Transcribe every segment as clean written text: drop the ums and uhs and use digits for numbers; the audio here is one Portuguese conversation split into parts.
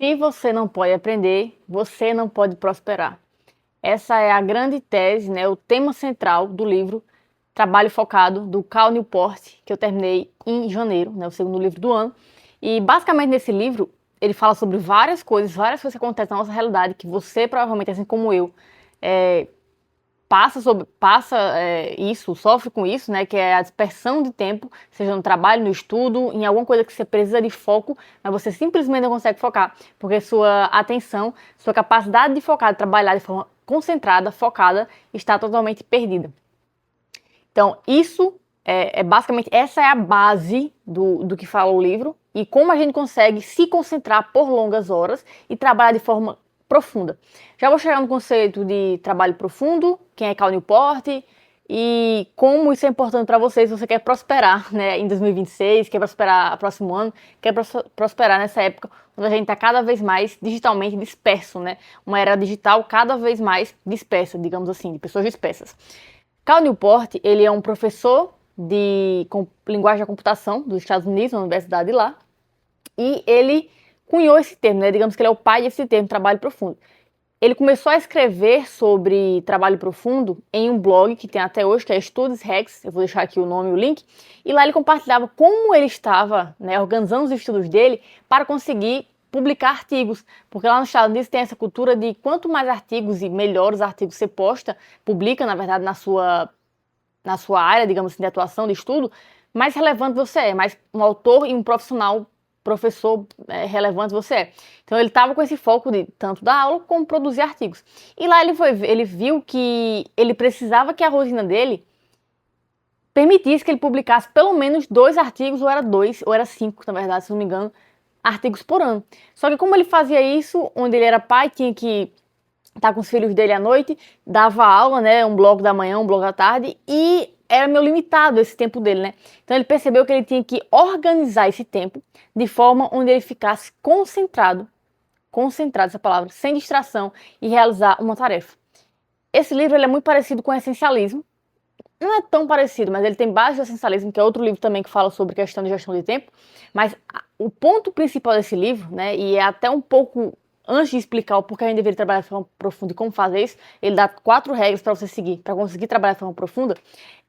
Se você não pode aprender, você não pode prosperar. Essa é a grande tese, né, o tema central do livro Trabalho Focado, do Cal Newport, que eu terminei em janeiro, né, o segundo livro do ano. E basicamente nesse livro ele fala sobre várias coisas que acontecem na nossa realidade, que você provavelmente, assim como eu, é, isso, sofre com isso, né? Que é a dispersão de tempo, seja no trabalho, no estudo, em alguma coisa que você precisa de foco, mas você simplesmente não consegue focar, porque sua atenção, sua capacidade de focar, de trabalhar de forma concentrada, focada, está totalmente perdida. Então, isso basicamente, essa é a base do que fala o livro e como a gente consegue se concentrar por longas horas e trabalhar de forma profunda. Já vou chegar no conceito de trabalho profundo, quem é Cal Newport e como isso é importante para você se você quer prosperar, né, em 2026, quer prosperar no próximo ano, quer prosperar nessa época onde a gente está cada vez mais digitalmente disperso, né? Uma era digital cada vez mais dispersa, digamos assim, de pessoas dispersas. Cal Newport, ele é um professor de linguagem da computação dos Estados Unidos, na universidade lá, e ele cunhou esse termo, né? Digamos que ele é o pai desse termo, trabalho profundo. Ele começou a escrever sobre trabalho profundo em um blog que tem até hoje, que é Studies Hacks, eu vou deixar aqui o nome e o link, e lá ele compartilhava como ele estava, né, organizando os estudos dele para conseguir publicar artigos, porque lá nos Estados Unidos tem essa cultura de quanto mais artigos e melhores artigos você posta, publica, na verdade, na sua área, digamos assim, de atuação, de estudo, mais relevante você é, mais um autor e um profissional, professor relevante você é. Então ele estava com esse foco de tanto dar aula como produzir artigos. E lá ele viu que ele precisava que a rotina dele permitisse que ele publicasse pelo menos 2 artigos, ou era 5, na verdade, se não me engano, artigos por ano. Só que como ele fazia isso, onde ele era pai, tinha que estar com os filhos dele à noite, dava aula, né, um bloco da manhã, um bloco da tarde, e era meio limitado esse tempo dele, né? Então ele percebeu que ele tinha que organizar esse tempo de forma onde ele ficasse concentrado essa palavra, sem distração e realizar uma tarefa. Esse livro ele é muito parecido com o Essencialismo. Não é tão parecido, mas ele tem base do Essencialismo, que é outro livro também que fala sobre questão de gestão de tempo. Mas o ponto principal desse livro, né, e é até um pouco antes de explicar o porquê a gente deveria trabalhar de forma profunda e como fazer isso, ele dá 4 regras para você seguir, para conseguir trabalhar de forma profunda,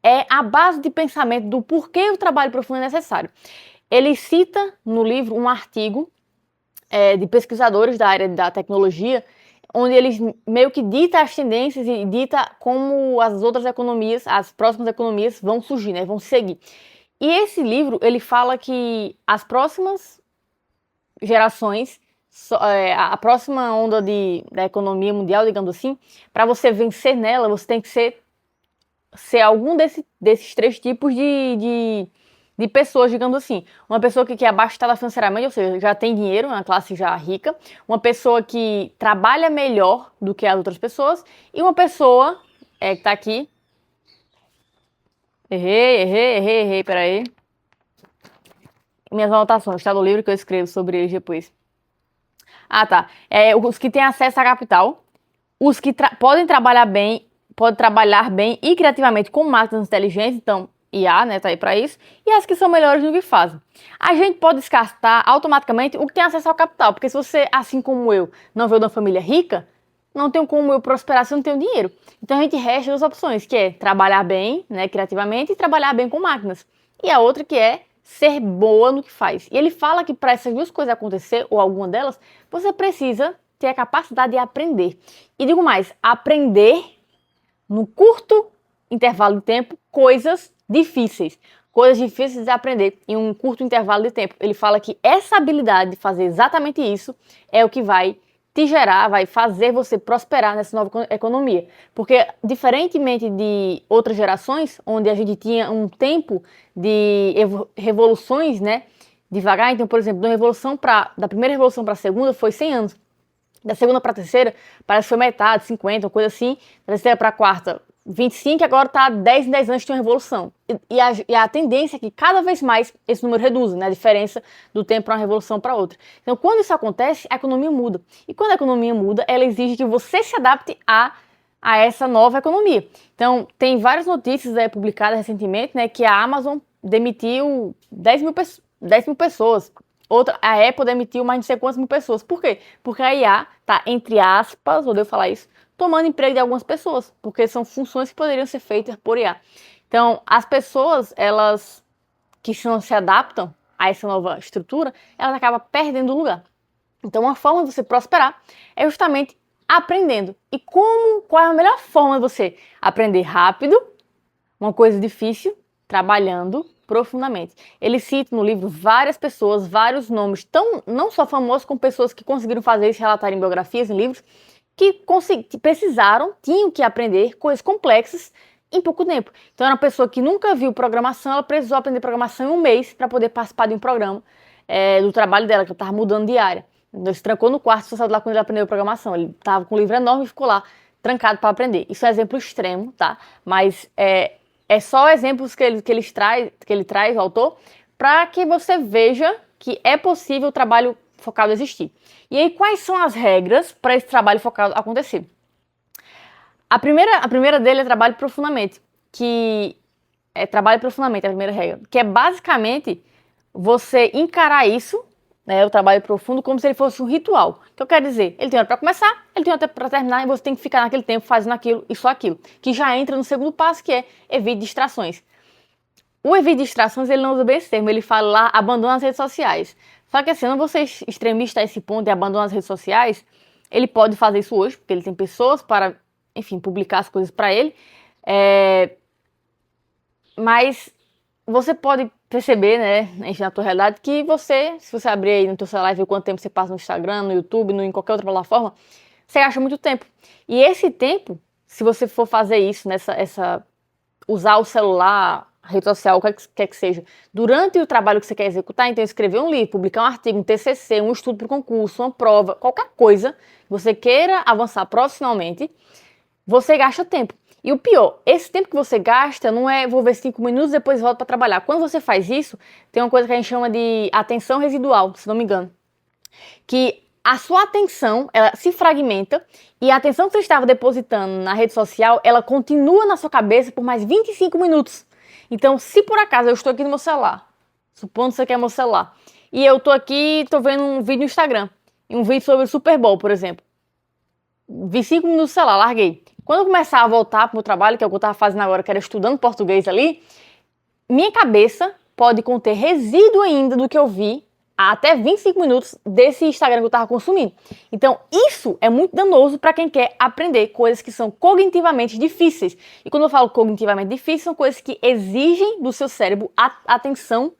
é a base de pensamento do porquê o trabalho profundo é necessário. Ele cita no livro um artigo de pesquisadores da área da tecnologia, onde eles meio que dita as tendências e dita como as outras economias, as próximas economias vão surgir, né, vão seguir. E esse livro, ele fala que as próximas gerações, a próxima onda da economia mundial, digamos assim, para você vencer nela, você tem que ser algum desses 3 tipos de pessoas, digamos assim. Uma pessoa que é abastada financeiramente, ou seja, já tem dinheiro, uma classe já rica. Uma pessoa que trabalha melhor do que as outras pessoas. E uma pessoa que tá aqui. Errei, peraí. Minhas anotações, tá no livro que eu escrevo sobre eles depois. Ah, tá. Os que têm acesso à capital, os que podem trabalhar bem e criativamente com máquinas inteligentes, então IA, né, tá aí para isso, e as que são melhores no que fazem. A gente pode descartar automaticamente o que tem acesso ao capital, porque se você, assim como eu, não veio de uma família rica, não tem como eu prosperar se eu não tenho dinheiro. Então a gente resta 2 opções, que é trabalhar bem, né, criativamente e trabalhar bem com máquinas. E a outra que é ser boa no que faz. E ele fala que para essas 2 coisas acontecer, ou alguma delas, você precisa ter a capacidade de aprender. E digo mais, aprender no curto intervalo de tempo coisas difíceis de aprender em um curto intervalo de tempo. Ele fala que essa habilidade de fazer exatamente isso é o que vai te gerar, vai fazer você prosperar nessa nova economia. Porque, diferentemente de outras gerações, onde a gente tinha um tempo de revoluções, né, devagar, então, por exemplo, da primeira revolução para a segunda foi 100 anos. Da segunda para a terceira, parece que foi metade, 50, uma coisa assim. Da terceira para a quarta, 25, agora está 10 em 10 anos de uma revolução. E a tendência é que cada vez mais esse número reduza, né? A diferença do tempo para uma revolução para outra. Então, quando isso acontece, a economia muda. E quando a economia muda, ela exige que você se adapte a essa nova economia. Então, tem várias notícias publicadas recentemente, né, que a Amazon demitiu 10 mil pessoas, a Apple demitiu mais de não sei quantas mil pessoas. Por quê? Porque a IA tá, entre aspas, odeio falar isso, tomando emprego de algumas pessoas, porque são funções que poderiam ser feitas por IA. Então, as pessoas, elas que não se adaptam a essa nova estrutura, elas acabam perdendo o lugar. Então, uma forma de você prosperar é justamente aprendendo. E qual é a melhor forma de você aprender rápido, uma coisa difícil, trabalhando profundamente. Ele cita no livro várias pessoas, vários nomes, não só famosos, como pessoas que conseguiram fazer isso, relatar em biografias, em livros, que precisaram, tinham que aprender coisas complexas em pouco tempo. Então, era uma pessoa que nunca viu programação, ela precisou aprender programação em um mês para poder participar de um programa do trabalho dela, que ela estava mudando de área. Ele se trancou no quarto, só saiu de lá quando ele aprendeu programação. Ele estava com um livro enorme e ficou lá, trancado para aprender. Isso é um exemplo extremo, tá? Mas é só exemplos que ele traz, o autor, para que você veja que é possível o trabalho focado existir. E aí, quais são as regras para esse trabalho focado acontecer? A primeira dele é trabalho profundamente, que é trabalho profundamente, a primeira regra, que é basicamente você encarar isso, né, o trabalho profundo, como se ele fosse um ritual. O que eu quero dizer? Ele tem hora para começar, ele tem hora para terminar, e você tem que ficar naquele tempo fazendo aquilo e só aquilo, que já entra no segundo passo, que é evite distrações. O evite distrações, ele não usa bem esse termo, ele fala lá, abandona as redes sociais. Só que assim, não você extremista a esse ponto de abandonar as redes sociais, ele pode fazer isso hoje, porque ele tem pessoas para, enfim, publicar as coisas para ele, mas você pode perceber, né, na tua realidade, que se você abrir aí no teu celular e ver quanto tempo você passa no Instagram, no YouTube, em qualquer outra plataforma, você gasta muito tempo. E esse tempo, se você for fazer isso, usar o celular, a rede social, o que quer que seja, durante o trabalho que você quer executar, então escrever um livro, publicar um artigo, um TCC, um estudo para o concurso, uma prova, qualquer coisa que você queira avançar profissionalmente, você gasta tempo. E o pior, esse tempo que você gasta não é vou ver 5 minutos e depois volto para trabalhar. Quando você faz isso, tem uma coisa que a gente chama de atenção residual, se não me engano. Que a sua atenção, ela se fragmenta e a atenção que você estava depositando na rede social, ela continua na sua cabeça por mais 25 minutos. Então, se por acaso eu estou aqui no meu celular, supondo que você quer meu celular, e eu estou aqui, estou vendo um vídeo no Instagram, um vídeo sobre o Super Bowl, por exemplo. Vi 5 minutos no celular, larguei. Quando eu começar a voltar para o meu trabalho, que é o que eu estava fazendo agora, que era estudando português ali, minha cabeça pode conter resíduo ainda do que eu vi há até 25 minutos desse Instagram que eu estava consumindo. Então, isso é muito danoso para quem quer aprender coisas que são cognitivamente difíceis. E quando eu falo cognitivamente difíceis, são coisas que exigem do seu cérebro atenção,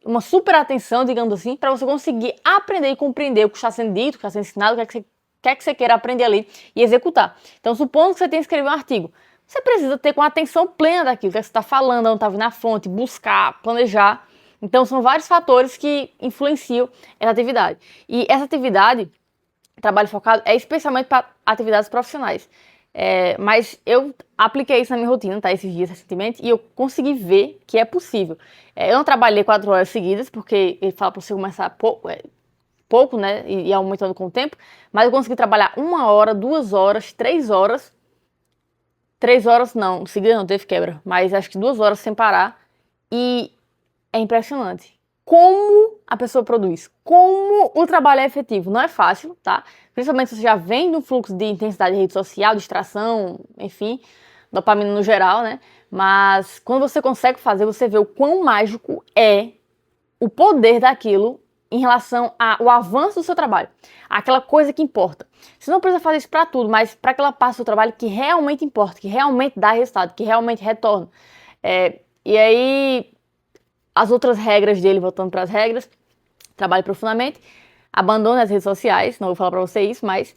uma super atenção, digamos assim, para você conseguir aprender e compreender o que está sendo dito, o que está sendo ensinado, o que é que você queira aprender ali e executar. Então, supondo que você tenha que escrever um artigo, você precisa ter com a atenção plena daquilo que você está falando, onde está vindo na fonte, buscar, planejar. Então, são vários fatores que influenciam essa atividade. E essa atividade, trabalho focado, é especialmente para atividades profissionais. Mas eu apliquei isso na minha rotina, tá, esses dias recentemente, e eu consegui ver que é possível. Eu não trabalhei 4 horas seguidas, porque ele fala para você começar pouco, né, e aumentando com o tempo, mas eu consegui trabalhar 1 hora, 2 horas, 3 horas. 3 horas não, seguida não teve quebra, mas acho que 2 horas sem parar. E é impressionante como a pessoa produz, como o trabalho é efetivo. Não é fácil, tá? Principalmente se você já vem do fluxo de intensidade de rede social, distração, enfim, dopamina no geral, né? Mas quando você consegue fazer, você vê o quão mágico é o poder daquilo em relação ao avanço do seu trabalho. Aquela coisa que importa. Você não precisa fazer isso para tudo, mas para aquela parte do seu trabalho que realmente importa, que realmente dá resultado, que realmente retorna. E aí, as outras regras dele, voltando para as regras, trabalhe profundamente, abandone as redes sociais, não vou falar para você isso, mas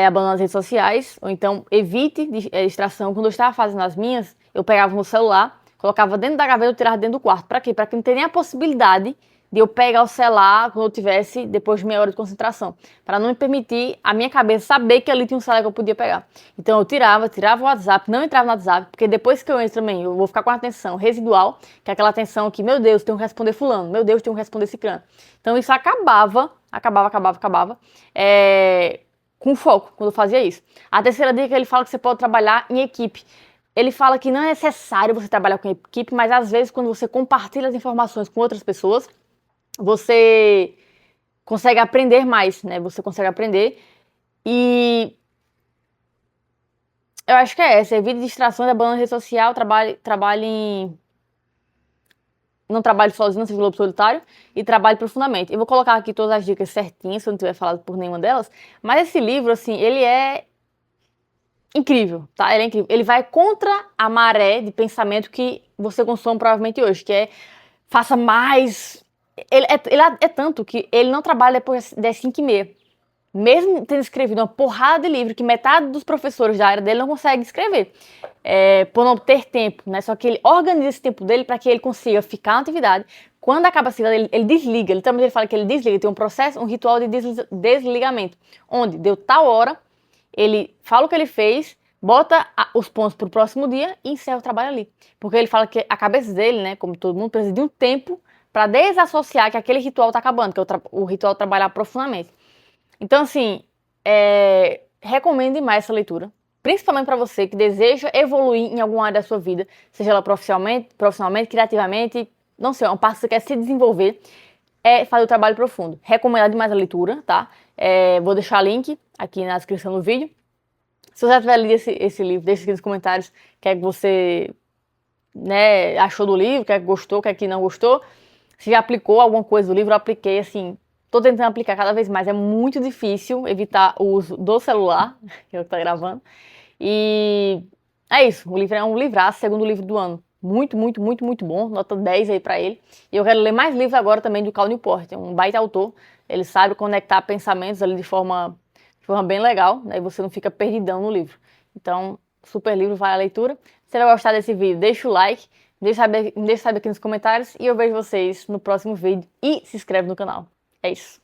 abandone as redes sociais, ou então evite distração. Quando eu estava fazendo as minhas, eu pegava o celular, colocava dentro da gaveta e tirava dentro do quarto. Para quê? Para que não tenha nem a possibilidade de eu pegar o celular quando eu tivesse depois de meia hora de concentração, para não me permitir a minha cabeça saber que ali tinha um celular que eu podia pegar. Então eu tirava o WhatsApp, não entrava no WhatsApp, porque depois que eu entro também, eu vou ficar com a atenção residual, que é aquela atenção que, meu Deus, tenho que responder fulano, meu Deus, tenho que responder ciclano. Então isso acabava com foco quando eu fazia isso. A terceira dica, ele fala que você pode trabalhar em equipe. Ele fala que não é necessário você trabalhar com equipe, mas às vezes quando você compartilha as informações com outras pessoas, você consegue aprender mais, né? Você consegue aprender. E eu acho que é essa. Evite distrações, abandone rede social, trabalhe em... Não trabalhe sozinho, seja lobo solitário, e trabalhe profundamente. Eu vou colocar aqui todas as dicas certinhas, se eu não tiver falado por nenhuma delas. Mas esse livro, assim, ele é incrível, tá? Ele é incrível. Ele vai contra a maré de pensamento que você consome provavelmente hoje, que é faça mais. Ele é tanto que ele não trabalha depois das 5h30. Mesmo tendo escrevido uma porrada de livro que metade dos professores da área dele não consegue escrever, por não ter tempo, né? Só que ele organiza esse tempo dele para que ele consiga ficar na atividade. Quando acaba a atividade, ele desliga. Literalmente ele fala que ele desliga. Tem um processo, um ritual de desligamento, onde deu tal hora, ele fala o que ele fez, bota os pontos para o próximo dia e encerra o trabalho ali. Porque ele fala que a cabeça dele, né, como todo mundo, precisa de um tempo para desassociar que aquele ritual está acabando, que é o ritual trabalhar profundamente. Então, assim, recomendo demais essa leitura. Principalmente para você que deseja evoluir em alguma área da sua vida, seja ela profissionalmente, criativamente, não sei, é um passo que você quer se desenvolver, é fazer o trabalho profundo. Recomendo demais a leitura, tá? Vou deixar link aqui na descrição do vídeo. Se você já tiver lido esse livro, deixa aqui nos comentários o que é que você, né, achou do livro, o que é que gostou, o que é que não gostou. Se já aplicou alguma coisa do livro, eu apliquei, assim, tô tentando aplicar cada vez mais. É muito difícil evitar o uso do celular, que eu tô gravando. E é isso, o livro é um livraço, segundo livro do ano. Muito, muito, muito, muito bom, nota 10 aí pra ele. E eu quero ler mais livros agora também do Cal Newport, é um baita autor. Ele sabe conectar pensamentos ali de forma bem legal, né? E você não fica perdidão no livro. Então, super livro, vale a leitura. Se você vai gostar desse vídeo, deixa o like, me deixa saber aqui nos comentários e eu vejo vocês no próximo vídeo e se inscreve no canal. É isso.